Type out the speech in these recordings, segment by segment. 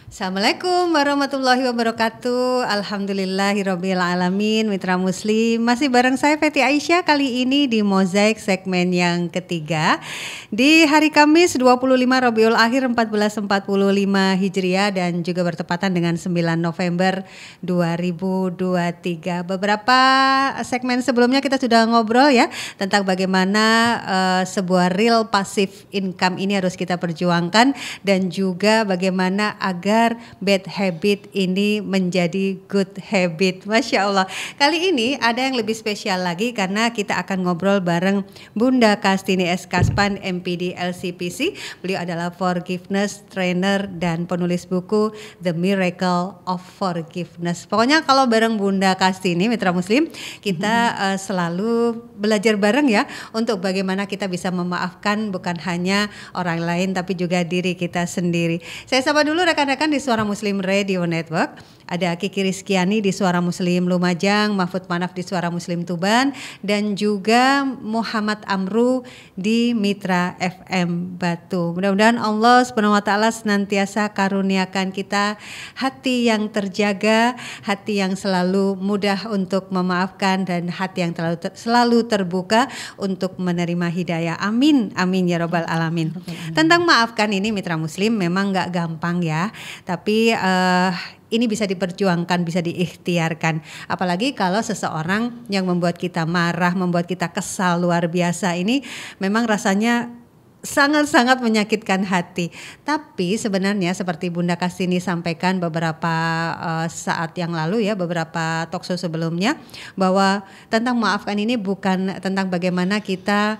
Assalamualaikum warahmatullahi wabarakatuh. Alhamdulillahirabbil alamin. Mitra Muslim, masih bareng saya Feti Aisyah kali ini di Mozaik segmen yang ketiga. Di hari Kamis 25 Rabiul Akhir 1445 Hijriah dan juga bertepatan dengan 9 November 2023. Beberapa segmen sebelumnya kita sudah ngobrol ya tentang bagaimana sebuah real passive income ini harus kita perjuangkan dan juga bagaimana agar bad habit ini menjadi good habit. Masya Allah. Kali ini ada yang lebih spesial lagi karena kita akan ngobrol bareng Bunda Kastini S. Kaspan, MPD LCPC. Beliau adalah forgiveness trainer dan penulis buku The Miracle of Forgiveness. Pokoknya kalau bareng Bunda Kastini, Mitra Muslim, kita selalu belajar bareng ya untuk bagaimana kita bisa memaafkan bukan hanya orang lain tapi juga diri kita sendiri. Saya sapa dulu rekan-rekan di Suara Muslim Radio Network. Ada Kiki Rizkiani di Suara Muslim Lumajang, Mahfud Manaf di Suara Muslim Tuban, dan juga Muhammad Amru di Mitra FM Batu. Mudah-mudahan Allah SWT senantiasa karuniakan kita hati yang terjaga, hati yang selalu mudah untuk memaafkan, dan hati yang selalu terbuka untuk menerima hidayah. Amin, amin ya Rabbal Alamin. Tentang maafkan ini Mitra Muslim memang gak gampang ya, tapi ini bisa diperjuangkan, bisa diikhtiarkan. Apalagi kalau seseorang yang membuat kita marah, membuat kita kesal luar biasa, ini memang rasanya sangat-sangat menyakitkan hati. Tapi sebenarnya seperti Bunda Kastini sampaikan beberapa saat yang lalu ya, beberapa talkshow sebelumnya, bahwa tentang maafkan ini bukan tentang bagaimana kita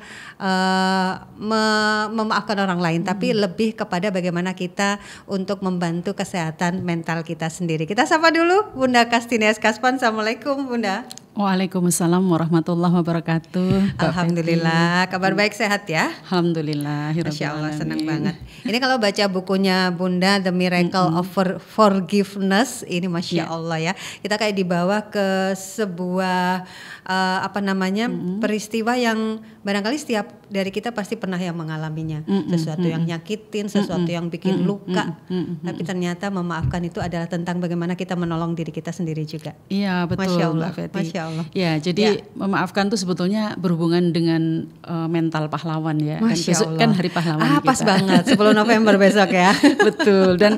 memaafkan orang lain, tapi lebih kepada bagaimana kita untuk membantu kesehatan mental kita sendiri. Kita sapa dulu Bunda Kastini S. Kaspan. Assalamualaikum Bunda. Waalaikumsalam warahmatullahi wabarakatuh. Alhamdulillah, kabar baik, sehat ya? Alhamdulillah. Masya Allah, senang banget. Ini kalau baca bukunya Bunda The Miracle of Forgiveness, ini Masya Allah ya. Kita kayak dibawa ke sebuah peristiwa yang barangkali setiap dari kita pasti pernah yang mengalaminya. Sesuatu yang nyakitin, sesuatu yang bikin luka. Tapi ternyata memaafkan itu adalah tentang bagaimana kita menolong diri kita sendiri juga. Iya betul, Masya Allah, Mbak Feti. Masya Allah. Ya, jadi memaafkan itu sebetulnya berhubungan dengan mental pahlawan ya. Masya Dan besok Allah. kan hari pahlawan kita. Pas banget 10 November besok ya. Betul. Dan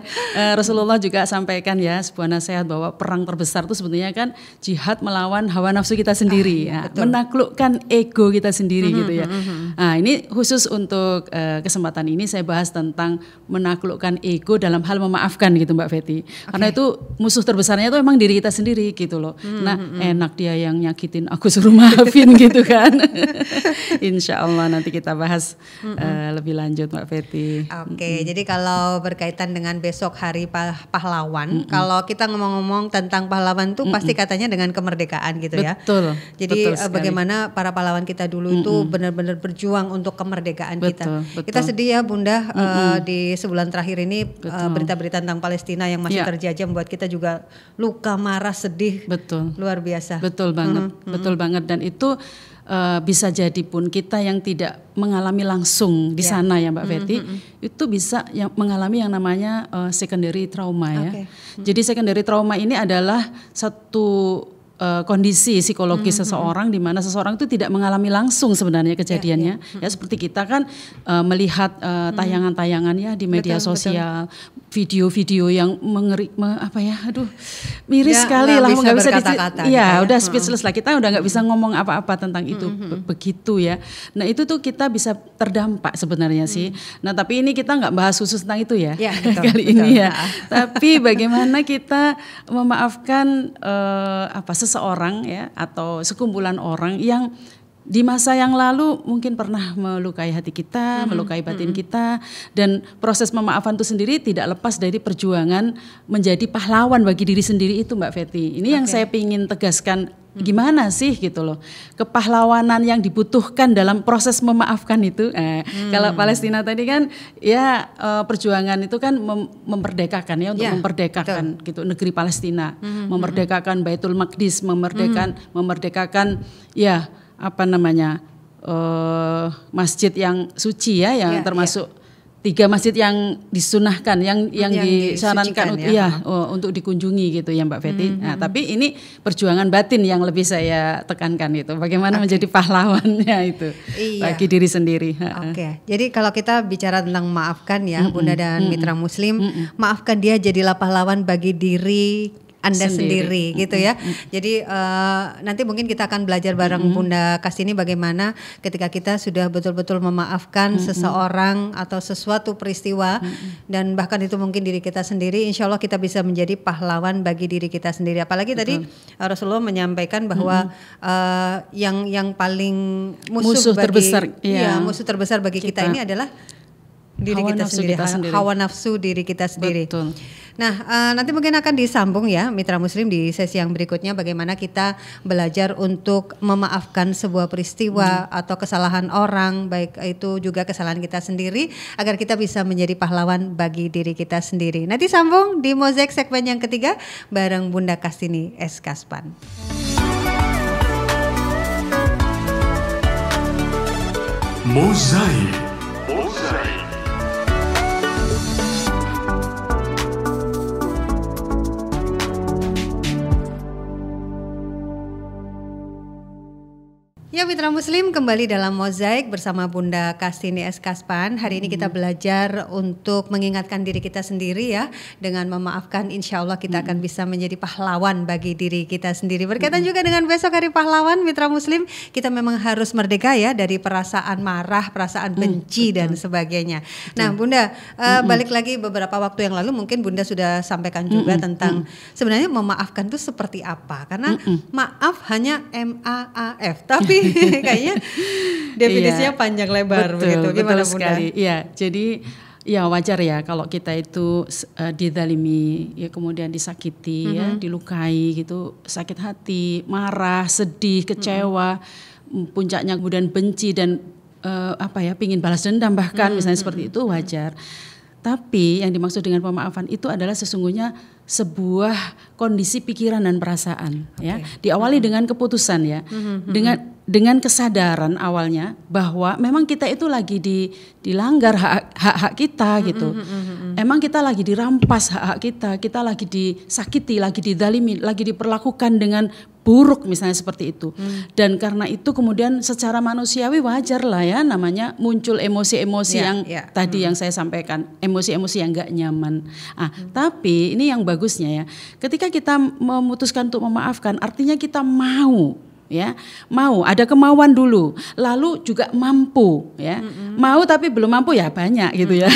Rasulullah juga sampaikan ya sebuah nasihat bahwa perang terbesar itu sebetulnya kan jihad melawan hawa nafsu kita sendiri ya. Menaklukkan ego kita sendiri gitu ya. Nah, ini khusus untuk kesempatan ini saya bahas tentang menaklukkan ego dalam hal memaafkan gitu Mbak Feti. Karena itu musuh terbesarnya itu emang diri kita sendiri gitu loh. Nah, enak dia yang nyakitin aku suruh maafin gitu kan. Insya Allah nanti kita bahas lebih lanjut Mbak Feti. Oke, jadi kalau berkaitan dengan besok hari pahlawan, kalau kita ngomong-ngomong tentang pahlawan tuh pasti katanya dengan kemerdekaan gitu ya. Betul. Jadi betul bagaimana para pahlawan kita dulu itu benar-benar berjuang untuk kemerdekaan kita. Betul. Kita sedih ya Bunda, di sebulan terakhir ini berita-berita tentang Palestina yang masih terjajah membuat kita juga luka, marah, sedih. Betul. Luar biasa. Betul banget, betul banget, dan itu bisa jadi pun kita yang tidak mengalami langsung di sana ya Mbak Feti, itu bisa mengalami yang namanya secondary trauma ya. Jadi secondary trauma ini adalah satu kondisi psikologis seseorang di mana seseorang itu tidak mengalami langsung sebenarnya kejadiannya. Ya seperti kita kan melihat tayangan-tayangan ya di media sosial, video-video yang miris sekali lah, nggak bisa berkata-kata. Ya udah speechless lah, kita udah nggak bisa ngomong apa-apa tentang itu, begitu ya. Nah itu tuh kita bisa terdampak sebenarnya sih. Nah tapi ini kita nggak bahas khusus tentang itu ya, kali ini ya. Tapi bagaimana kita memaafkan seseorang ya atau sekumpulan orang yang di masa yang lalu mungkin pernah melukai hati kita, melukai batin kita, dan proses memaafan itu sendiri tidak lepas dari perjuangan menjadi pahlawan bagi diri sendiri itu Mbak Feti. Ini yang saya ingin tegaskan, gimana sih gitu loh kepahlawanan yang dibutuhkan dalam proses memaafkan itu. Kalau Palestina tadi kan ya perjuangan itu kan memerdekakan ya, untuk memerdekakan gitu negeri Palestina, memerdekakan Baitul Maqdis, memerdekakan ya masjid yang suci ya, yang termasuk 3 masjid yang disunahkan, yang disarankan untuk dikunjungi gitu ya Mbak Fetty. Nah, tapi ini perjuangan batin yang lebih saya tekankan itu. Bagaimana menjadi pahlawannya itu bagi diri sendiri. Oke. Jadi kalau kita bicara tentang maafkan ya Bunda dan mitra muslim, maafkan dia jadilah pahlawan bagi diri Anda sendiri gitu ya. Jadi nanti mungkin kita akan belajar bareng Bunda Kastini bagaimana ketika kita sudah betul-betul memaafkan seseorang atau sesuatu peristiwa dan bahkan itu mungkin diri kita sendiri, insya Allah kita bisa menjadi pahlawan bagi diri kita sendiri. Apalagi tadi Rasulullah menyampaikan bahwa yang paling musuh terbesar bagi kita ini adalah diri kita sendiri, hawa nafsu diri kita sendiri. Betul. Nah, nanti mungkin akan disambung ya mitra muslim di sesi yang berikutnya bagaimana kita belajar untuk memaafkan sebuah peristiwa atau kesalahan orang, baik itu juga kesalahan kita sendiri agar kita bisa menjadi pahlawan bagi diri kita sendiri. Nanti sambung di Mozaik segmen yang ketiga bareng Bunda Kastini S. Kaspan. Mozaik. Ya mitra muslim, kembali dalam Mozaik bersama Bunda Kastini S. Kaspan. Hari ini kita belajar untuk mengingatkan diri kita sendiri ya. Dengan memaafkan insya Allah kita akan bisa menjadi pahlawan bagi diri kita sendiri. Berkaitan juga dengan besok hari pahlawan mitra muslim, kita memang harus merdeka ya dari perasaan marah, perasaan benci dan sebagainya. Nah Bunda, balik lagi beberapa waktu yang lalu mungkin Bunda sudah sampaikan juga tentang sebenarnya memaafkan itu seperti apa. Karena maaf hanya M-A-A-F, tapi kayaknya definisinya panjang lebar begitu. Gimana Bunda? Iya, jadi ya wajar ya kalau kita itu dizalimi, ya kemudian disakiti, ya dilukai gitu, sakit hati, marah, sedih, kecewa, puncaknya kemudian benci dan pingin balas dendam bahkan misalnya seperti itu wajar. Tapi yang dimaksud dengan pemaafan itu adalah sesungguhnya sebuah kondisi pikiran dan perasaan, ya. Diawali dengan keputusan ya, dengan kesadaran awalnya bahwa memang kita itu lagi dilanggar hak kita gitu. Emang kita lagi dirampas hak kita lagi disakiti, lagi dizalimi, lagi diperlakukan dengan buruk misalnya seperti itu. Dan karena itu kemudian secara manusiawi wajar lah ya namanya muncul emosi-emosi tadi yang saya sampaikan, emosi-emosi yang enggak nyaman. Tapi ini yang bagusnya ya, ketika kita memutuskan untuk memaafkan artinya kita mau ada kemauan dulu, lalu juga mampu ya. Mau tapi belum mampu ya banyak gitu ya.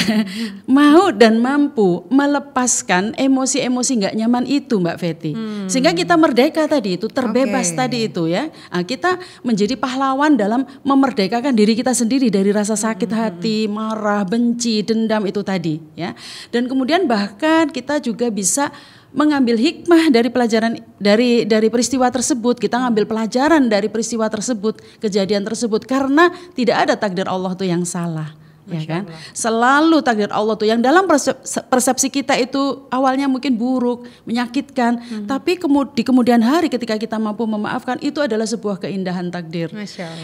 Mau dan mampu melepaskan emosi-emosi nggak nyaman itu Mbak Fetty. Sehingga kita merdeka tadi itu, terbebas tadi itu ya. Kita menjadi pahlawan dalam memerdekakan diri kita sendiri dari rasa sakit hati, marah, benci, dendam itu tadi ya. Dan kemudian bahkan kita juga bisa mengambil hikmah dari pelajaran dari peristiwa tersebut. Kita ngambil pelajaran dari peristiwa tersebut, kejadian tersebut, karena tidak ada takdir Allah tuh yang salah. Ya kan? Selalu takdir Allah tuh yang dalam persepsi kita itu awalnya mungkin buruk, menyakitkan, tapi di kemudian hari ketika kita mampu memaafkan itu adalah sebuah keindahan takdir.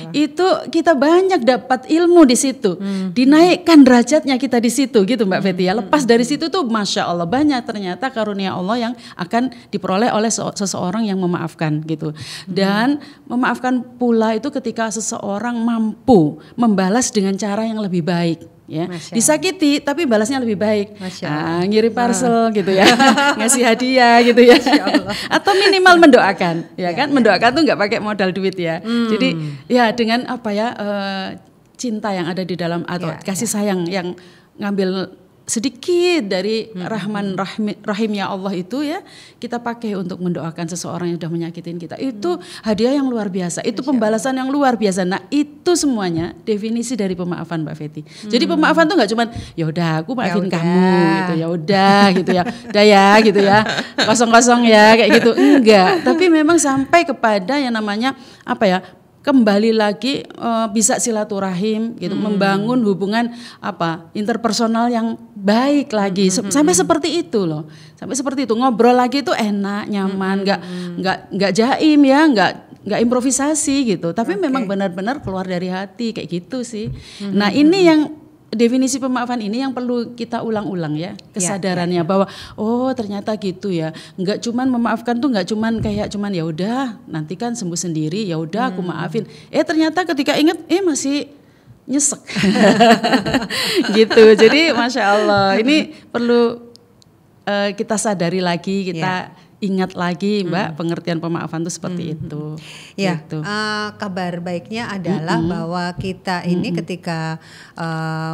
Itu kita banyak dapat ilmu di situ, dinaikkan derajatnya kita di situ gitu Mbak Fetty ya. Lepas dari situ tuh Masya Allah banyak ternyata karunia Allah yang akan diperoleh oleh seseorang yang memaafkan gitu. Dan memaafkan pula itu ketika seseorang mampu membalas dengan cara yang lebih baik. Ya, disakiti tapi balasnya lebih baik, ngirim parcel gitu ya, ngasih hadiah gitu ya, atau minimal mendoakan, ya kan, mendoakan tuh nggak pakai modal duit ya, jadi ya dengan cinta yang ada di dalam atau kasih sayang yang ngambil sedikit dari rahimnya Allah itu ya kita pakai untuk mendoakan seseorang yang sudah menyakitin kita. Itu hadiah yang luar biasa, itu pembalasan yang luar biasa. Nah itu semuanya definisi dari pemaafan Mbak Fetty. Jadi pemaafan tuh nggak cuman ya udah aku maafin kamu gitu, ya udah gitu ya, udah ya gitu ya, kosong-kosong ya kayak gitu, enggak. Tapi memang sampai kepada yang namanya kembali lagi bisa silaturahim gitu, membangun hubungan interpersonal yang baik lagi, sampai seperti itu loh, sampai seperti itu, ngobrol lagi itu enak, nyaman, nggak jaim ya, nggak improvisasi gitu, tapi memang benar-benar keluar dari hati kayak gitu sih. Nah ini yang definisi pemaafan ini yang perlu kita ulang-ulang ya, kesadarannya bahwa oh ternyata gitu ya, nggak cuman memaafkan tuh nggak cuman kayak cuman ya udah nanti kan sembuh sendiri, ya udah aku maafin, ternyata ketika ingat masih nyesek gitu. Jadi Masya Allah ini perlu kita sadari lagi, kita ingat lagi Mbak, pengertian pemaafan itu seperti itu. Ya, gitu. Kabar baiknya adalah bahwa kita ini ketika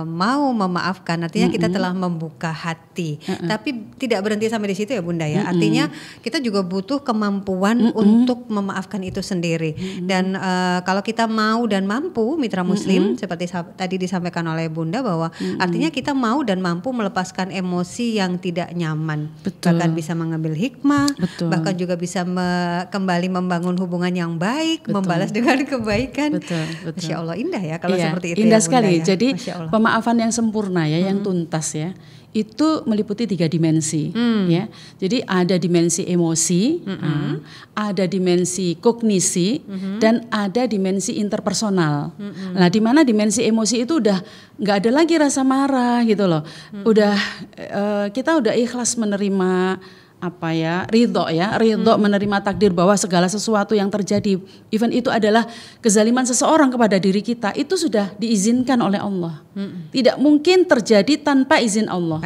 mau memaafkan, artinya kita telah membuka hati. Tapi tidak berhenti sampai di situ ya Bunda ya. Artinya kita juga butuh kemampuan untuk memaafkan itu sendiri. Dan kalau kita mau dan mampu, mitra Muslim, seperti tadi disampaikan oleh Bunda bahwa artinya kita mau dan mampu melepaskan emosi yang tidak nyaman. Betul. Bahkan bisa mengambil hikmah. Betul. Bahkan juga bisa kembali membangun hubungan yang baik, membalas dengan kebaikan. Betul. Masya Allah, indah ya kalau seperti itu. Indah ya, sekali. Bunda, ya. Jadi pemaafan yang sempurna ya, yang tuntas ya, itu meliputi 3 dimensi ya. Jadi ada dimensi emosi, ada dimensi kognisi, dan ada dimensi interpersonal. Nah, di mana dimensi emosi itu udah nggak ada lagi rasa marah gitu loh. Udah kita udah ikhlas menerima ridho menerima takdir bahwa segala sesuatu yang terjadi, even itu adalah kezaliman seseorang kepada diri kita, itu sudah diizinkan oleh Allah. Tidak mungkin terjadi tanpa izin Allah.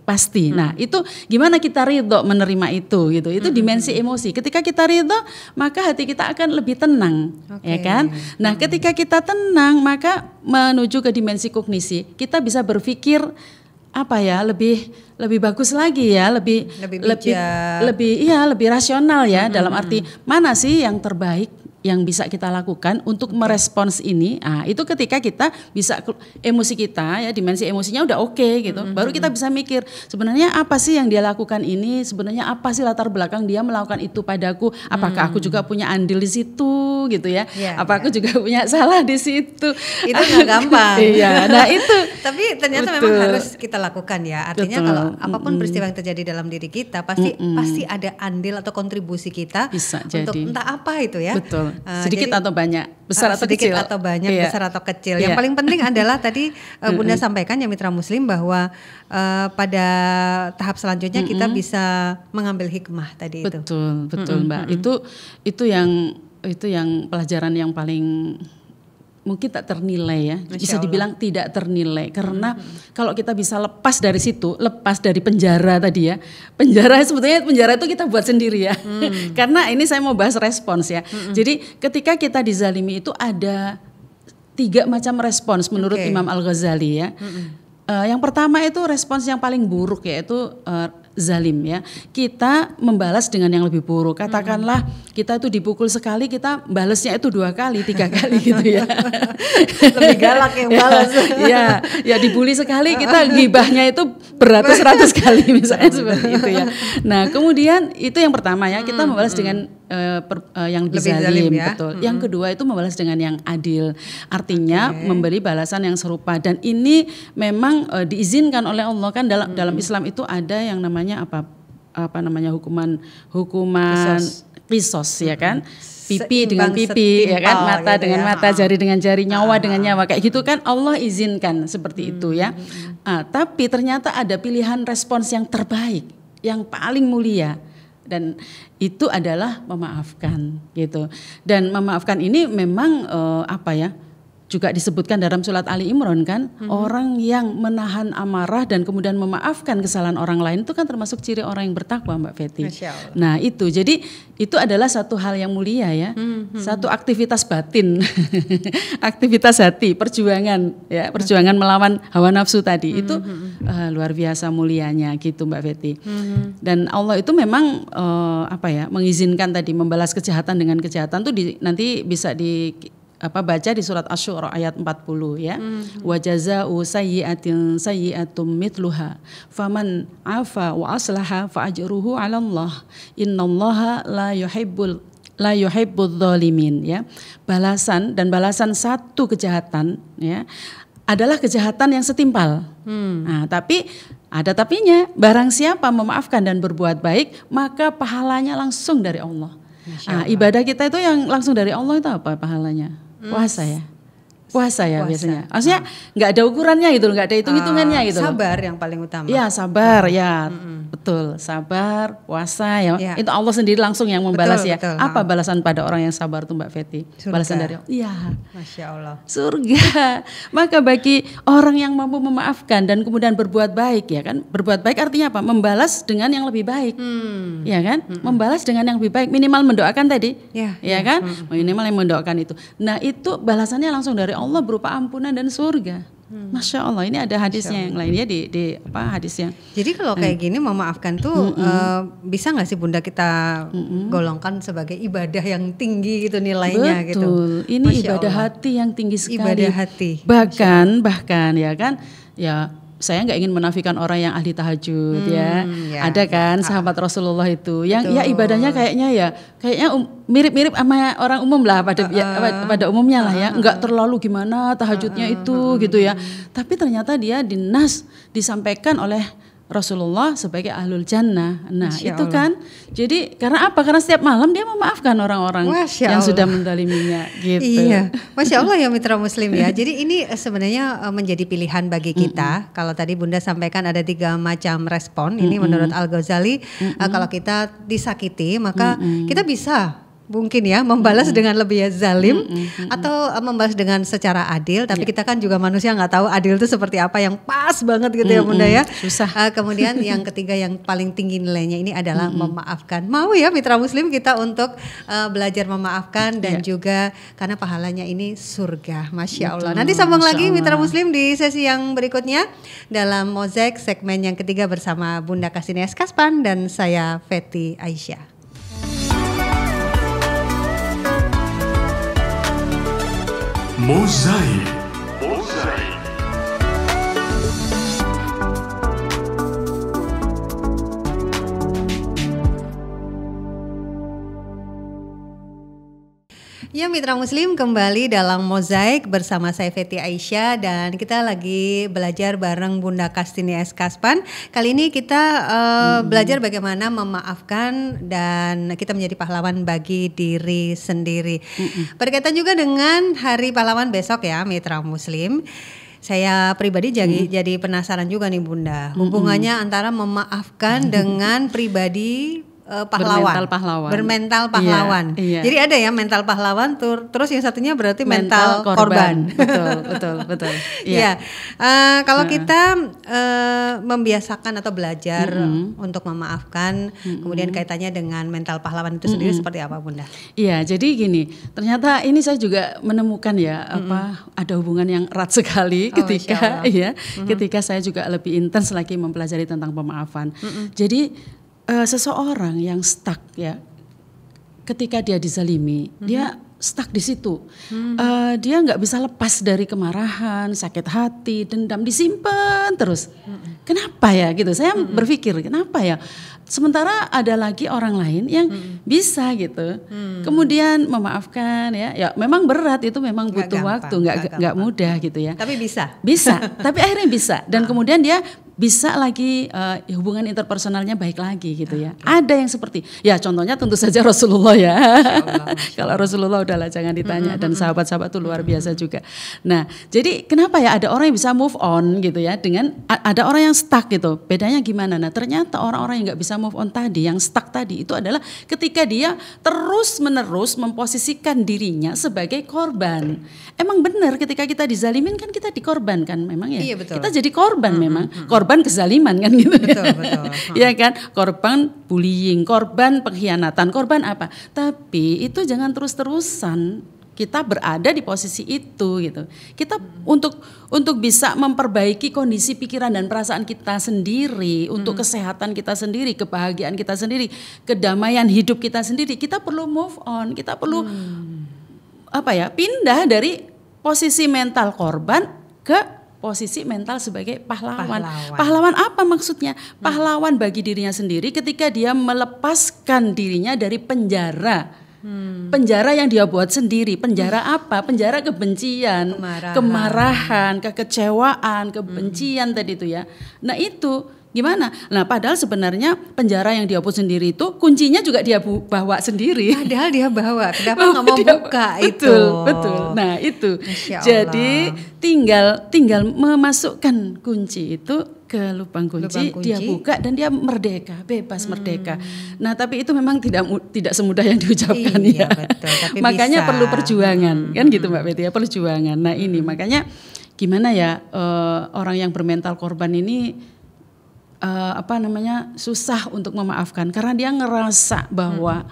Pasti. Nah, itu gimana kita ridho menerima itu gitu. Itu dimensi emosi. Ketika kita ridho, maka hati kita akan lebih tenang, ya kan? Nah, ketika kita tenang, maka menuju ke dimensi kognisi, kita bisa berpikir lebih bagus lagi ya, lebih rasional ya, dalam arti mana sih yang terbaik yang bisa kita lakukan untuk merespons ini. Itu ketika kita bisa emosi kita ya, dimensi emosinya udah oke gitu. Baru kita bisa mikir sebenarnya apa sih yang dia lakukan ini, sebenarnya apa sih latar belakang dia melakukan itu padaku, apakah aku juga punya andil di situ gitu ya. Apa aku juga punya salah di situ. Itu nggak gampang. Iya, nah itu. Tapi ternyata memang harus kita lakukan ya. Artinya kalau apapun peristiwa yang terjadi dalam diri kita pasti ada andil atau kontribusi kita bisa untuk jadi. Entah apa itu ya. Betul. Sedikit atau banyak, besar atau sedikit kecil. Sedikit atau banyak, besar atau kecil. Yang paling penting adalah tadi Bunda sampaikan ya mitra Muslim bahwa pada tahap selanjutnya kita bisa mengambil hikmah tadi itu. Betul Mbak. Itu yang pelajaran yang paling mungkin tak ternilai ya, bisa dibilang tidak ternilai, karena kalau kita bisa lepas dari situ, lepas dari penjara tadi ya, penjara itu kita buat sendiri ya, karena ini saya mau bahas respons ya. Jadi ketika kita dizalimi itu ada 3 macam respons menurut Imam Al-Ghazali ya. Yang pertama itu respons yang paling buruk, yaitu zalim ya. Kita membalas dengan yang lebih buruk. Katakanlah kita itu dipukul sekali, kita balasnya itu 2 kali, 3 kali gitu ya. Lebih galak yang balas. ya dibully sekali, kita gibahnya itu beratus-ratus kali misalnya seperti itu ya. Nah, kemudian itu yang pertama ya, kita membalas dengan yang lebih zalim ya. Betul. Yang kedua itu membalas dengan yang adil. Artinya memberi balasan yang serupa, dan ini memang diizinkan oleh Allah kan. Dalam Islam itu ada yang namanya hukuman qisas ya kan, pipi dengan pipi ya kan, mata gitu dengan mata, jari dengan jari, nyawa dengan nyawa, kayak gitu kan Allah izinkan seperti itu ya. Tapi ternyata ada pilihan respons yang terbaik, yang paling mulia, dan itu adalah memaafkan gitu. Dan memaafkan ini memang juga disebutkan dalam surat Ali Imran kan, orang yang menahan amarah dan kemudian memaafkan kesalahan orang lain itu kan termasuk ciri orang yang bertakwa, Mbak Fetty. Nah itu, jadi itu adalah satu hal yang mulia ya, satu aktivitas batin, aktivitas hati, perjuangan melawan hawa nafsu tadi, itu luar biasa mulianya gitu Mbak Fetty. Dan Allah itu memang mengizinkan tadi membalas kejahatan dengan kejahatan tuh nanti bisa baca di surat Asy-Syu'ara ayat 40 ya. Wa jazaa'u sayyi'atin sayyi'atum mithluha faman 'afa wa aslaha fa ajruhu 'ala Allah. Innallaha la yuhibbudz zalimin ya. Balasan satu kejahatan ya adalah kejahatan yang setimpal. Nah, tapi ada tapinya, barang siapa memaafkan dan berbuat baik, maka pahalanya langsung dari Allah. Ibadah kita itu yang langsung dari Allah itu apa pahalanya? Puasa ya. Puasa ya biasanya. Maksudnya nggak ada ukurannya gitu, nggak ada hitung-hitungannya gitu. Sabar yang paling utama. Ya sabar ya, betul. Sabar, puasa ya. Itu Allah sendiri langsung yang membalas ya. Betul. Apa balasan pada orang yang sabar tuh Mbak Fetty? Surga. Balasan dari Allah. Iya. Masya Allah. Surga. Maka bagi orang yang mampu memaafkan dan kemudian berbuat baik ya kan. Berbuat baik artinya apa? Membalas dengan yang lebih baik. Ya kan? Membalas dengan yang lebih baik. Minimal mendoakan tadi. Ya kan? Minimal yang mendoakan itu. Nah itu balasannya langsung dari Allah berupa ampunan dan surga. Masya Allah, ini ada hadisnya yang lainnya di apa hadisnya. Jadi kalau kayak gini memaafkan tuh bisa nggak sih Bunda kita golongkan sebagai ibadah yang tinggi gitu nilainya? Betul. Gitu. Ini Masya ibadah Allah. Hati yang tinggi sekali. Ibadah hati. Bahkan ya kan, ya. Saya nggak ingin menafikan orang yang ahli tahajud ya. Ada kan sahabat Rasulullah itu yang ya ibadahnya kayaknya mirip-mirip sama orang umum lah pada umumnya lah ya. Nggak terlalu gimana tahajudnya itu gitu ya. Tapi ternyata dia disampaikan oleh Rasulullah sebagai ahlul jannah. Nah itu kan, jadi karena apa? Karena setiap malam dia memaafkan orang-orang yang sudah mendaliminya gitu. Iya, Masya Allah ya mitra muslim ya. Jadi ini sebenarnya menjadi pilihan bagi kita. Kalau tadi Bunda sampaikan ada 3 macam respon. Ini menurut Al-Ghazali, kalau kita disakiti maka kita bisa mungkin ya membalas dengan lebih zalim atau membalas dengan secara adil, tapi kita kan juga manusia nggak tahu adil itu seperti apa yang pas banget gitu ya Bunda ya. Susah. Kemudian yang ketiga yang paling tinggi nilainya ini adalah memaafkan. Mau ya mitra muslim kita untuk belajar memaafkan dan juga karena pahalanya ini surga. Masya Allah. Nanti sambung lagi mitra muslim di sesi yang berikutnya dalam Mozaik segmen yang ketiga bersama Bunda Kastini S. Kaspan dan saya Fetty Aisyah. Mozaik. Ya mitra muslim kembali dalam Mozaik bersama saya Fetty Aisyah dan kita lagi belajar bareng Bunda Kastini S. Kaspan. Kali ini kita belajar bagaimana memaafkan dan kita menjadi pahlawan bagi diri sendiri. Berkaitan juga dengan Hari Pahlawan besok ya mitra muslim. Saya pribadi jadi penasaran juga nih Bunda. Hubungannya antara memaafkan dengan pribadi bermental pahlawan. Iya. Jadi ada ya mental pahlawan, terus yang satunya berarti mental korban. Betul. Iya. Kalau kita membiasakan atau belajar untuk memaafkan, kemudian kaitannya dengan mental pahlawan itu sendiri seperti apa, Bunda? Iya, jadi gini. Ternyata ini saya juga menemukan ya ada hubungan yang erat sekali ketika saya juga lebih intens lagi mempelajari tentang pemaafan. Jadi seseorang yang stuck ya, ketika dia dizalimi, dia stuck di situ. Dia nggak bisa lepas dari kemarahan, sakit hati, dendam, disimpan terus. Kenapa ya gitu? Saya berpikir kenapa ya? Sementara ada lagi orang lain yang bisa gitu. Kemudian memaafkan ya memang berat itu, memang butuh waktu, nggak mudah gitu ya. Tapi bisa. Tapi akhirnya bisa. Dan kemudian dia bisa lagi hubungan interpersonalnya baik lagi gitu ya. Ada yang seperti ya contohnya tentu saja Rasulullah ya. Kalau Rasulullah udahlah jangan ditanya, dan sahabat-sahabat itu luar biasa juga. Nah, jadi kenapa ya ada orang yang bisa move on gitu ya dengan ada orang yang stuck gitu. Bedanya gimana? Nah, ternyata orang-orang yang nggak bisa move on tadi, yang stuck tadi itu adalah ketika dia terus-menerus memposisikan dirinya sebagai korban. Emang benar ketika kita dizalimin kan kita dikorbankan memang ya. Iya, betul. Kita jadi korban memang. Korban kezaliman kan gitu. Betul. Ya kan? Korban bullying, korban pengkhianatan, korban apa? Tapi itu jangan terus-terusan kita berada di posisi itu gitu. Kita untuk bisa memperbaiki kondisi pikiran dan perasaan kita sendiri, untuk kesehatan kita sendiri, kebahagiaan kita sendiri, kedamaian hidup kita sendiri, kita perlu move on, kita perlu pindah dari posisi mental korban ke posisi mental sebagai pahlawan. Pahlawan apa maksudnya? Pahlawan bagi dirinya sendiri ketika dia melepaskan dirinya dari penjara. Penjara yang dia buat sendiri. Penjara apa? Penjara kebencian, kemarahan, kekecewaan, kebencian tadi itu ya. Nah itu gimana? Nah, padahal sebenarnya penjara yang dia pun sendiri itu kuncinya juga dia bawa sendiri. Padahal dia bawa, kenapa nggak mau buka itu? Betul. Nah itu, jadi tinggal memasukkan kunci itu ke lubang kunci, dia buka dan dia merdeka, bebas merdeka. Nah tapi itu memang tidak semudah yang diucapkan ya. Betul, tapi makanya bisa. Perlu perjuangan, kan gitu Mbak Betty ya, perjuangan. Nah ini makanya gimana ya orang yang bermental korban ini susah untuk memaafkan karena dia ngerasa bahwa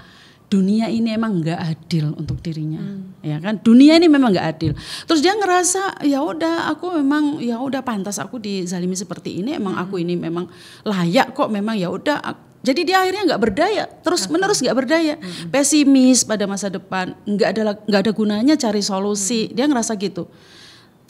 dunia ini emang nggak adil untuk dirinya, ya kan? Dunia ini memang nggak adil. Terus dia ngerasa ya udah aku memang ya udah pantas aku dizalimi seperti ini, emang aku ini memang layak kok, memang ya udah. Jadi dia akhirnya nggak berdaya, terus menerus nggak berdaya, pesimis pada masa depan, nggak ada gunanya cari solusi, dia ngerasa gitu.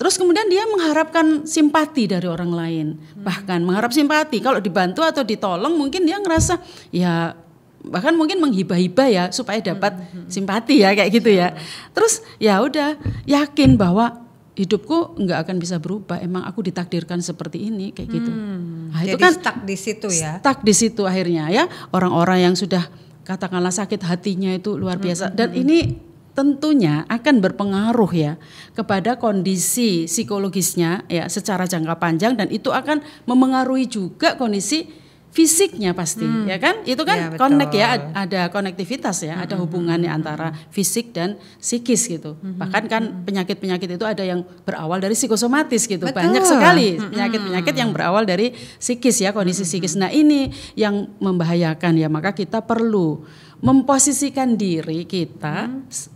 Terus kemudian dia mengharapkan simpati dari orang lain, bahkan mengharap simpati. Kalau dibantu atau ditolong mungkin dia ngerasa ya bahkan mungkin menghibah-hibah ya supaya dapat simpati ya kayak gitu ya. Terus ya udah yakin bahwa hidupku nggak akan bisa berubah, emang aku ditakdirkan seperti ini kayak gitu. Nah, jadi itu kan stuck di situ ya. Stuck di situ akhirnya ya, orang-orang yang sudah katakanlah sakit hatinya itu luar biasa dan ini tentunya akan berpengaruh ya kepada kondisi psikologisnya ya secara jangka panjang dan itu akan memengaruhi juga kondisi fisiknya pasti ya kan, itu kan ya, connect ya, ada konektivitas ya, ada hubungannya antara fisik dan psikis gitu. Bahkan kan penyakit-penyakit itu ada yang berawal dari psikosomatis gitu. Betul. Banyak sekali penyakit-penyakit yang berawal dari psikis ya, kondisi psikis. Nah ini yang membahayakan ya, maka kita perlu memposisikan diri kita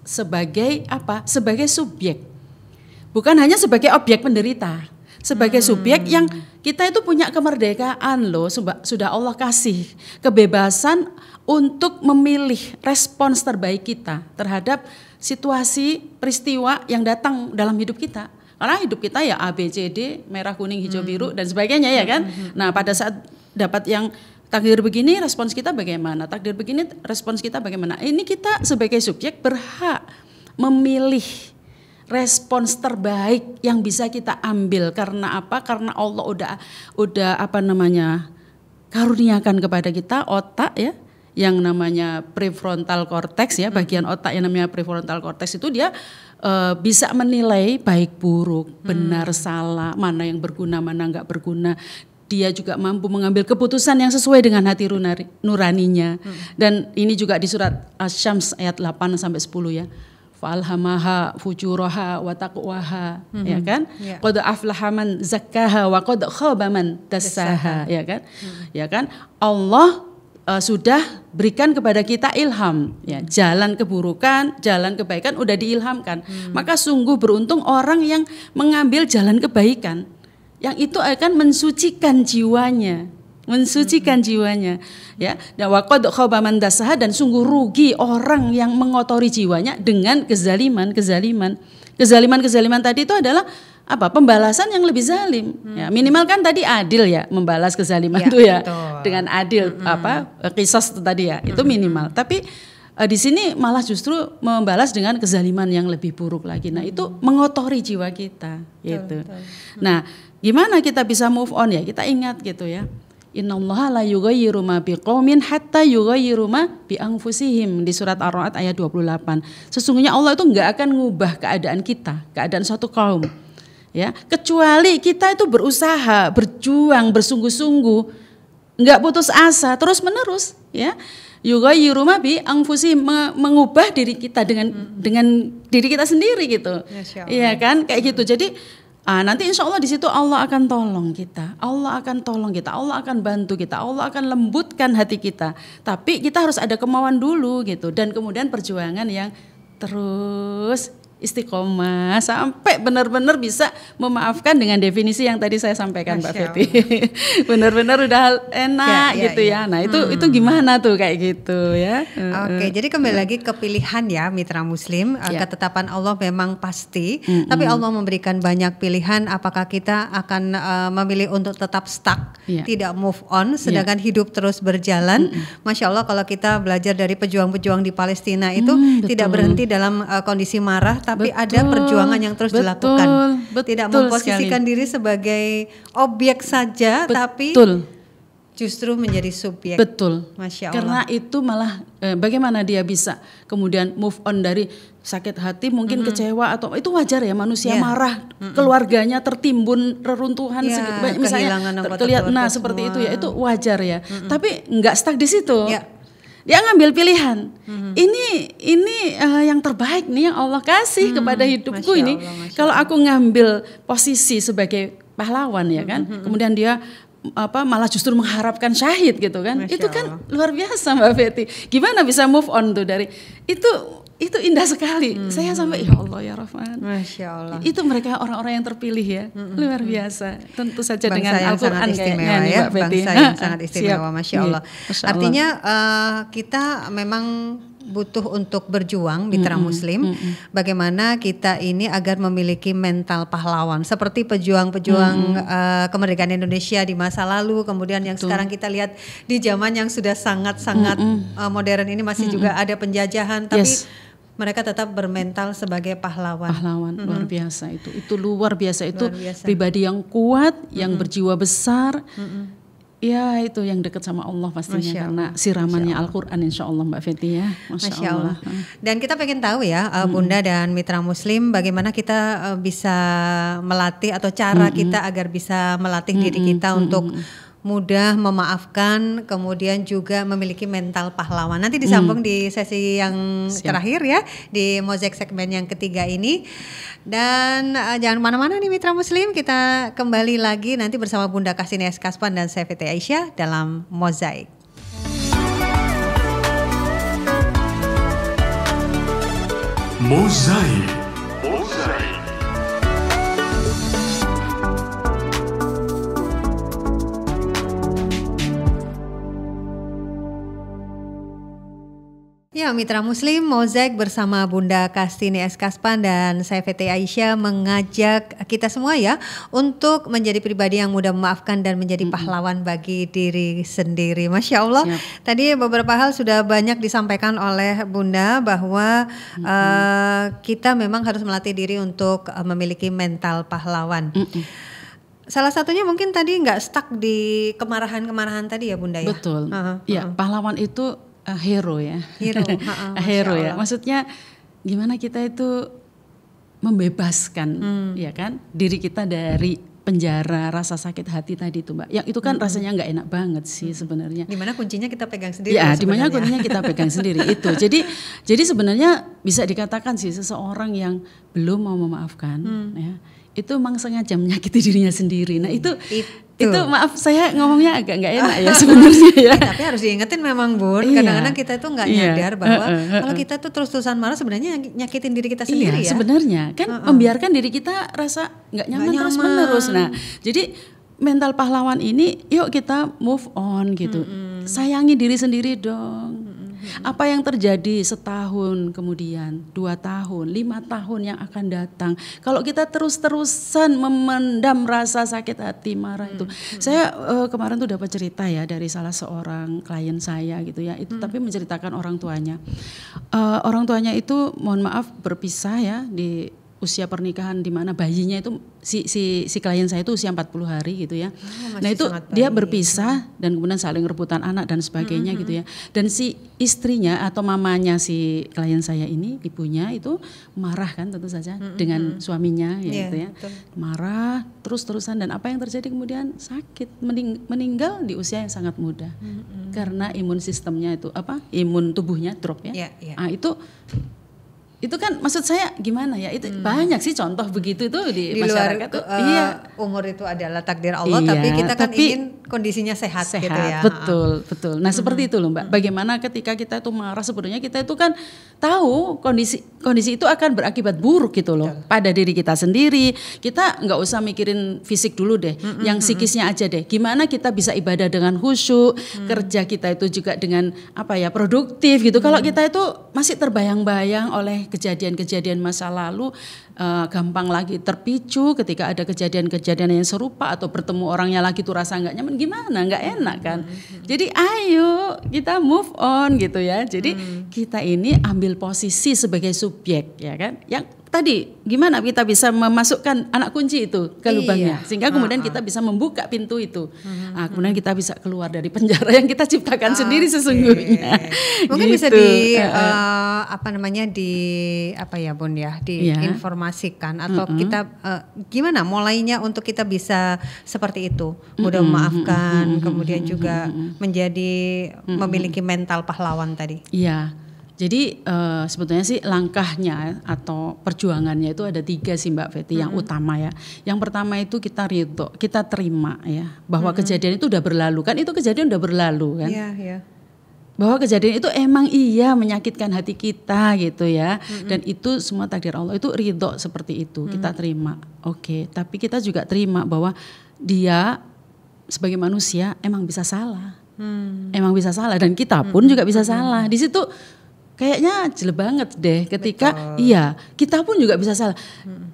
sebagai apa? Sebagai subjek. Bukan hanya sebagai objek penderita. Sebagai subjek yang kita itu punya kemerdekaan loh, sudah Allah kasih kebebasan untuk memilih respons terbaik kita terhadap situasi peristiwa yang datang dalam hidup kita. Karena hidup kita ya A, B, C, D, merah, kuning, hijau, biru dan sebagainya ya kan. Nah pada saat dapat yang takdir begini respons kita bagaimana, takdir begini respons kita bagaimana. Ini kita sebagai subjek berhak memilih respons terbaik yang bisa kita ambil. Karena apa? Karena Allah udah karuniakan kepada kita otak ya, yang namanya prefrontal cortex ya, bagian otak yang namanya prefrontal cortex itu dia bisa menilai baik buruk, benar salah, mana yang berguna, mana enggak berguna. Dia juga mampu mengambil keputusan yang sesuai dengan hati nuraninya. Dan ini juga di surat Asy-Syams ayat 8 sampai 10 ya. Fa'alhamaha fujuraha wa taqwaha, ya kan? Qad aflaha man zakkaha wa qad khaba man dassaha, ya kan? Ya kan? Allah sudah berikan kepada kita ilham ya, jalan keburukan, jalan kebaikan udah diilhamkan. Maka sungguh beruntung orang yang mengambil jalan kebaikan. Yang itu akan mensucikan jiwanya, jiwanya ya. Dan waqad khaba man dassaha, dan sungguh rugi orang yang mengotori jiwanya dengan kezaliman tadi itu adalah apa? Pembalasan yang lebih zalim. Ya, minimal kan tadi adil ya, membalas kezaliman itu ya betul. Dengan adil qisas itu tadi ya, itu minimal. Tapi di sini malah justru membalas dengan kezaliman yang lebih buruk lagi. Nah, itu mengotori jiwa kita gitu. Betul. Nah, gimana kita bisa move on ya? Kita ingat gitu ya. Innallaha la yughayyiru ma biqaumin hatta yughayyiru ma bi anfusihim di surat Ar-Ra'd ayat 28. Sesungguhnya Allah itu enggak akan ngubah keadaan kita, keadaan suatu kaum. Ya, kecuali kita itu berusaha, berjuang, bersungguh-sungguh, enggak putus asa, terus-menerus ya. Yughayyiru ma bi anfusihim, mengubah diri kita dengan diri kita sendiri gitu. Iya kan? Kayak gitu. Jadi nanti insya Allah di situ Allah akan tolong kita, Allah akan bantu kita, Allah akan lembutkan hati kita. Tapi kita harus ada kemauan dulu gitu, dan kemudian perjuangan yang terus istiqomah sampai benar-benar bisa memaafkan dengan definisi yang tadi saya sampaikan Mbak Betty. Benar-benar udah enak gitu ya. Nah itu gimana tuh kayak gitu ya. Oke, jadi kembali lagi ke pilihan ya mitra muslim. Ketetapan Allah memang pasti, tapi Allah memberikan banyak pilihan. Apakah kita akan memilih untuk tetap stuck, tidak move on, sedangkan hidup terus berjalan. Masya Allah kalau kita belajar dari pejuang-pejuang di Palestina itu tidak berhenti dalam kondisi marah, tapi ada perjuangan yang terus dilakukan. Tidak memposisikan diri sebagai objek saja, tapi justru menjadi subjek. Betul. Masya Allah. Karena itu malah bagaimana dia bisa kemudian move on dari sakit hati, mungkin kecewa atau itu wajar ya, manusia marah, keluarganya tertimbun reruntuhan, misalnya terlihat, seperti itu ya, itu wajar ya. Tapi nggak stuck di situ. Dia ngambil pilihan. Ini yang terbaik nih yang Allah kasih kepada hidupku ini. Kalau aku ngambil posisi sebagai pahlawan ya kan, kemudian dia malah justru mengharapkan syahid gitu kan. Itu kan luar biasa Mbak Betty. Gimana bisa move on tuh dari itu indah sekali. Saya sampai ya Allah ya Rahman. Masya Allah. Itu mereka orang-orang yang terpilih ya. Luar biasa. Tentu saja bangsa dengan Al-Qur'an kayaknya ya, Mbak Betty. Bangsa yang sangat istimewa. Masya Allah. Artinya kita memang butuh untuk berjuang Mitra Muslim, bagaimana kita ini agar memiliki mental pahlawan seperti pejuang-pejuang kemerdekaan Indonesia di masa lalu, kemudian yang sekarang kita lihat di zaman yang sudah sangat-sangat modern ini masih juga ada penjajahan, tapi mereka tetap bermental sebagai pahlawan. Luar biasa itu luar biasa, itu pribadi yang kuat, yang berjiwa besar. Ya itu yang dekat sama Allah pastinya, karena siramannya Al-Quran insya Allah Mbak Fetty ya. Masya Allah. Dan kita pengen tahu ya Bunda dan Mitra Muslim, bagaimana kita bisa melatih atau cara kita agar bisa melatih diri kita untuk mudah memaafkan, kemudian juga memiliki mental pahlawan. Nanti disambung di sesi yang terakhir ya, di Mozaik segmen yang ketiga ini. Dan jangan mana-mana nih Mitra Muslim, kita kembali lagi nanti bersama Bunda Kastini S. Kaspan dan saya Fetty Aisyah dalam Mozaik. Mozaik. Ya Mitra Muslim, Mozaik bersama Bunda Kastini S. Kaspan dan saya Fetty Aisyah mengajak kita semua ya untuk menjadi pribadi yang mudah memaafkan dan menjadi pahlawan bagi diri sendiri. Masya Allah. Tadi beberapa hal sudah banyak disampaikan oleh Bunda bahwa kita memang harus melatih diri untuk memiliki mental pahlawan. Salah satunya mungkin tadi nggak stuck di kemarahan-kemarahan tadi ya Bunda ya. Betul. Ya, pahlawan itu hero ya. Hero ya. Maksudnya gimana kita itu membebaskan ya kan diri kita dari penjara rasa sakit hati tadi itu Mbak. Yang itu kan rasanya nggak enak banget sih sebenarnya. Dimana kuncinya kita pegang sendiri. Ya, dimana kuncinya kita pegang sendiri itu. Jadi sebenarnya bisa dikatakan sih seseorang yang belum mau memaafkan ya, itu memang sengaja menyakiti dirinya sendiri. Nah itu maaf saya ngomongnya agak nggak enak ya sebenarnya ya. Tapi harus diingetin memang Bun, kadang-kadang kita tuh nggak nyadar bahwa kalau kita tuh terus-terusan marah sebenarnya nyakitin diri kita sendiri ya. Sebenarnya kan membiarkan diri kita rasa nggak nyaman terus-menerus. Nah jadi mental pahlawan ini yuk kita move on gitu. Sayangi diri sendiri dong. Apa yang terjadi setahun kemudian, 2 tahun, 5 tahun yang akan datang. Kalau kita terus-terusan memendam rasa sakit hati, marah itu. Saya kemarin tuh dapat cerita ya dari salah seorang klien saya gitu ya. Itu tapi menceritakan orang tuanya. Orang tuanya itu mohon maaf berpisah ya di usia pernikahan, di mana bayinya itu si klien saya itu usia 40 hari gitu ya. Nah itu dia berpisah dan kemudian saling rebutan anak dan sebagainya gitu ya. Dan si istrinya atau mamanya si klien saya ini, ibunya itu marah kan tentu saja dengan suaminya ya gitu ya. Marah terus-terusan dan apa yang terjadi kemudian sakit, meninggal di usia yang sangat muda. Karena imun sistemnya itu imun tubuhnya drop ya. Nah, itu kan maksud saya gimana ya, itu banyak sih contoh begitu tuh di masyarakat tuh. Umur itu adalah takdir Allah, tapi kita kan ingin kondisinya sehat gitu ya. Betul. Nah seperti itu loh Mbak. Bagaimana ketika kita itu marah sebenarnya kita itu kan tahu kondisi itu akan berakibat buruk gitu loh pada diri kita sendiri. Kita nggak usah mikirin fisik dulu deh, yang psikisnya aja deh. Gimana kita bisa ibadah dengan khusyuk, kerja kita itu juga dengan produktif gitu. Kalau kita itu masih terbayang-bayang oleh kejadian-kejadian masa lalu, gampang lagi terpicu ketika ada kejadian-kejadian yang serupa atau bertemu orangnya lagi tuh rasa nggak nyaman, gimana, nggak enak kan. Jadi ayo kita move on gitu ya. Jadi kita ini ambil posisi sebagai subjek ya kan, yang tadi gimana kita bisa memasukkan anak kunci itu ke lubangnya sehingga kemudian kita bisa membuka pintu itu. Kemudian kita bisa keluar dari penjara yang kita ciptakan sendiri sesungguhnya. Mungkin gitu. Bisa di diinformasikan atau kita gimana mulainya untuk kita bisa seperti itu, mudah memaafkan, kemudian juga menjadi memiliki mental pahlawan tadi. Iya. Jadi sebetulnya sih langkahnya atau perjuangannya itu ada 3 sih Mbak Fetty yang utama ya. Yang pertama itu kita ridho, kita terima ya bahwa kejadian itu udah berlalu, kan itu kejadian udah berlalu kan. Iya. Bahwa kejadian itu emang menyakitkan hati kita gitu ya. Dan itu semua takdir Allah, itu ridho seperti itu, kita terima. Oke, tapi kita juga terima bahwa dia sebagai manusia emang bisa salah. Emang bisa salah dan kita pun juga bisa salah. Di situ kayaknya jelek banget deh ketika kita pun juga bisa salah.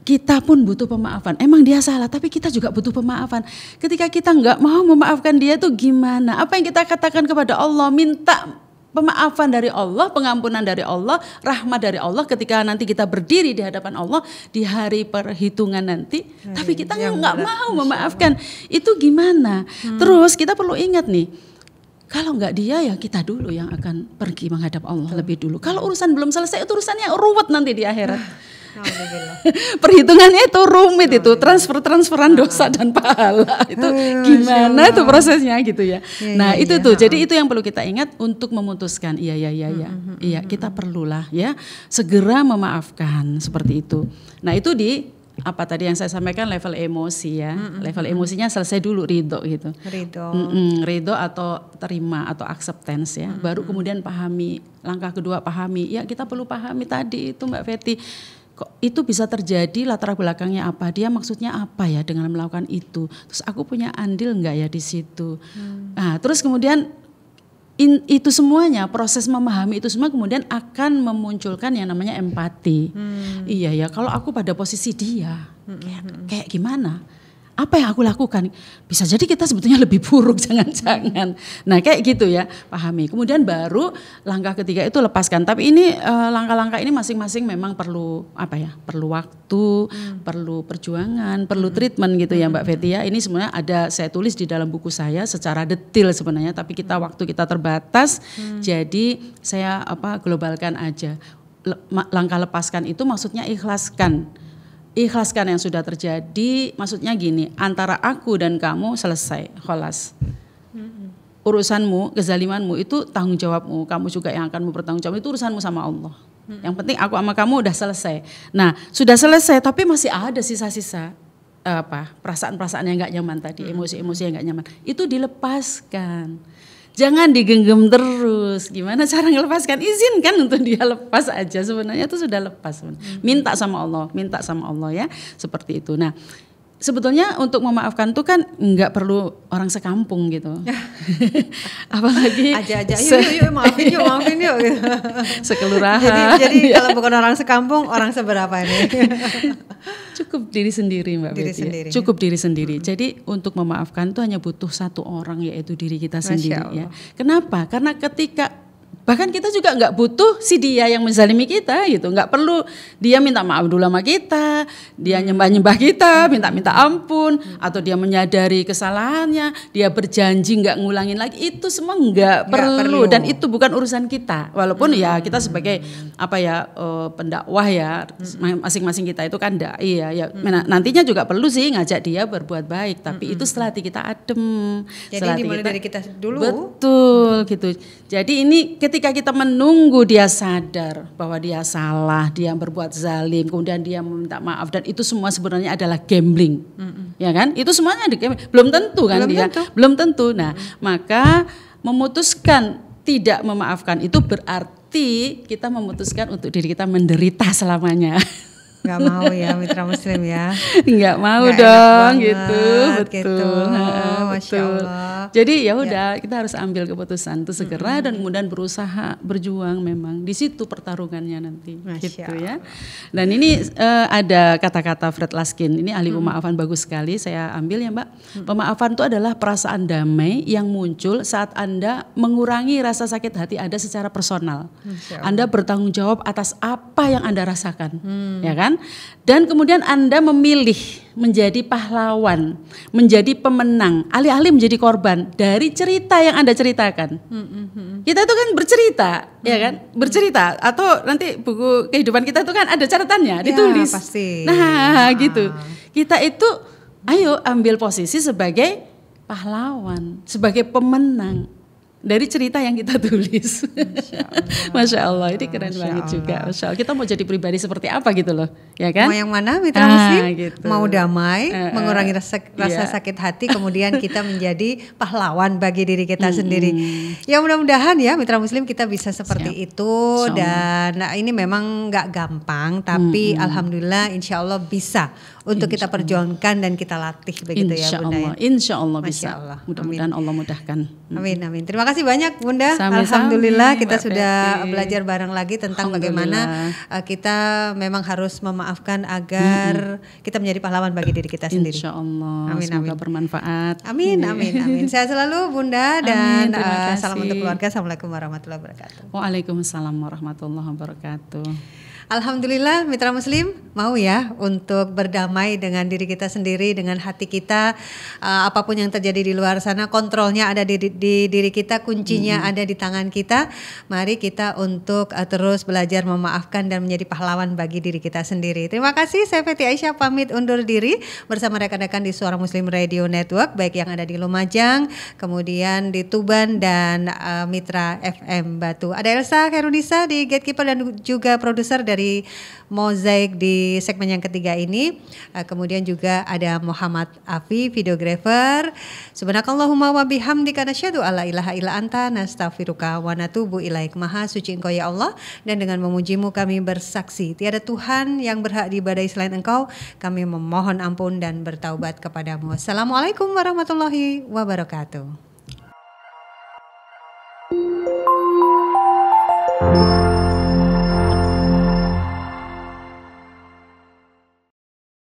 Kita pun butuh pemaafan. Emang dia salah tapi kita juga butuh pemaafan. Ketika kita nggak mau memaafkan dia tuh gimana? Apa yang kita katakan kepada Allah? Minta pemaafan dari Allah, pengampunan dari Allah, rahmat dari Allah ketika nanti kita berdiri di hadapan Allah di hari perhitungan nanti. Tapi kita nggak mau memaafkan. Itu gimana? Terus kita perlu ingat nih, kalau nggak dia ya kita dulu yang akan pergi menghadap Allah lebih dulu. Kalau urusan belum selesai itu urusannya ruwet nanti di akhirat. Perhitungannya itu rumit itu, transferan dosa dan pahala itu gimana itu prosesnya gitu ya. Nah itu tuh, jadi itu yang perlu kita ingat untuk memutuskan. Iya kita perlulah ya segera memaafkan seperti itu. Nah itu di apa tadi yang saya sampaikan level emosi ya, level emosinya selesai dulu ridho gitu. Ridho atau terima atau acceptance ya. Baru kemudian pahami, langkah kedua pahami. Ya kita perlu pahami tadi itu Mbak Fetty. Kok itu bisa terjadi, latar belakangnya apa, dia maksudnya apa ya dengan melakukan itu. Terus aku punya andil enggak ya di situ. Nah, terus kemudian itu semuanya, proses memahami itu semua kemudian akan memunculkan yang namanya empati. Iya ya, kalau aku pada posisi dia, kayak gimana? Apa yang aku lakukan? Bisa jadi kita sebetulnya lebih buruk, jangan-jangan. Nah kayak gitu ya, pahami. Kemudian baru langkah ketiga itu lepaskan. Tapi ini langkah-langkah ini masing-masing memang perlu perlu waktu, perlu perjuangan, perlu treatment gitu ya Mbak Fetty ya. Ini sebenarnya ada saya tulis di dalam buku saya secara detail sebenarnya. Tapi waktu kita terbatas, jadi saya globalkan aja. Langkah lepaskan itu maksudnya ikhlaskan yang sudah terjadi, maksudnya gini, antara aku dan kamu selesai, kholas. Urusanmu, kezalimanmu itu tanggung jawabmu, kamu juga yang akan mempertanggung jawab, itu urusanmu sama Allah. Yang penting aku sama kamu udah selesai. Nah, sudah selesai tapi masih ada sisa-sisa perasaan-perasaan yang gak nyaman tadi, emosi-emosi yang gak nyaman. Itu dilepaskan. Jangan digenggam terus. Gimana cara ngelepaskan? Izinkan untuk dia lepas aja. Sebenarnya itu sudah lepas. Minta sama Allah ya. Seperti itu. Nah, sebetulnya untuk memaafkan tuh kan nggak perlu orang sekampung gitu. Apalagi aja yuk maafin yuk. Sekelurahan. Jadi kalau bukan orang sekampung, orang seberapa ini? Cukup diri sendiri Mbak Fetty. Cukup diri sendiri. Jadi untuk memaafkan itu hanya butuh satu orang, yaitu diri kita sendiri ya. Kenapa? Karena bahkan kita juga nggak butuh si dia yang menzalimi kita gitu, nggak perlu dia minta maaf dulu sama kita, dia nyembah kita, minta ampun, atau dia menyadari kesalahannya, dia berjanji nggak ngulangin lagi, itu semua nggak perlu dan itu bukan urusan kita. Walaupun ya kita sebagai pendakwah ya, masing-masing kita itu kan dai ya. Nantinya juga perlu sih ngajak dia berbuat baik, tapi itu setelah hati kita adem. Jadi dimulai dari kita dulu. Betul gitu. Jadi ini ketika kita menunggu dia sadar bahwa dia salah, dia berbuat zalim, kemudian dia meminta maaf, dan itu semua sebenarnya adalah gambling, ya kan? Itu semuanya belum tentu kan belum tentu. Nah, maka memutuskan tidak memaafkan itu berarti kita memutuskan untuk diri kita menderita selamanya. Nggak mau ya mitra muslim ya. Nggak mau dong gitu, betul. Masya Allah. Jadi ya udah kita harus ambil keputusan itu segera dan kemudian berusaha berjuang memang. Di situ pertarungannya nanti gitu ya. Dan ini ada kata-kata Fred Laskin, ini ahli pemaafan bagus sekali, saya ambil ya Mbak. Pemaafan itu adalah perasaan damai yang muncul saat Anda mengurangi rasa sakit hati Anda secara personal. Anda bertanggung jawab atas apa yang Anda rasakan. Ya kan? kan? Dan kemudian Anda memilih menjadi pahlawan, menjadi pemenang, alih-alih menjadi korban dari cerita yang Anda ceritakan. Kita itu kan bercerita, ya kan? Bercerita atau nanti buku kehidupan kita itu kan ada catatannya, ditulis. Ya, pasti. Nah, gitu. Kita itu ayo ambil posisi sebagai pahlawan, sebagai pemenang dari cerita yang kita tulis. Masya Allah, ini keren banget juga. Masya Allah, kita mau jadi pribadi seperti apa gitu loh, ya kan? Mau yang mana, Mitra Muslim? Gitu. Mau damai, mengurangi rasa sakit hati, kemudian kita menjadi pahlawan bagi diri kita sendiri. Ya mudah-mudahan ya Mitra Muslim kita bisa seperti itu. Dan ini memang nggak gampang, tapi alhamdulillah insya Allah bisa untuk kita perjuangkan dan kita latih begitu ya Bunda. Insya Allah bisa. Mudah-mudahan Allah mudahkan. Amin amin. Terima kasih banyak Bunda. Sama-sama, alhamdulillah kita Mbak sudah Fetty. belajar bareng lagi tentang bagaimana kita memang harus memaafkan agar kita menjadi pahlawan bagi diri kita sendiri. Insya Allah. Amin, semoga amin. bermanfaat. Amin amin amin. Sehat selalu Bunda dan Amin, salam untuk keluarga. Assalamualaikum warahmatullahi wabarakatuh. Waalaikumsalam warahmatullahi wabarakatuh. Alhamdulillah Mitra Muslim mau ya untuk berdamai dengan diri kita sendiri, dengan hati kita. Apapun yang terjadi di luar sana, kontrolnya ada di diri kita, kuncinya ada di tangan kita. Mari kita untuk terus belajar memaafkan dan menjadi pahlawan bagi diri kita sendiri. Terima kasih, saya Fetty Aisyah pamit undur diri bersama rekan-rekan di Suara Muslim Radio Network, baik yang ada di Lumajang, kemudian di Tuban dan Mitra FM Batu. Ada Elsa Herunisa di Gatekeeper dan juga produser dari Mozaik di segmen yang ketiga ini. Kemudian juga ada Muhammad Afi, videographer. Subhanakallahumma wa bihamdika nasyhadu alla ilaha illa anta nastaghfiruka wa natubu ilaik. Maha suci Engkau ya Allah, dan dengan memujimu kami bersaksi tiada Tuhan yang berhak diibadahi selain Engkau. Kami memohon ampun dan bertaubat kepadamu. Assalamualaikum warahmatullahi wabarakatuh.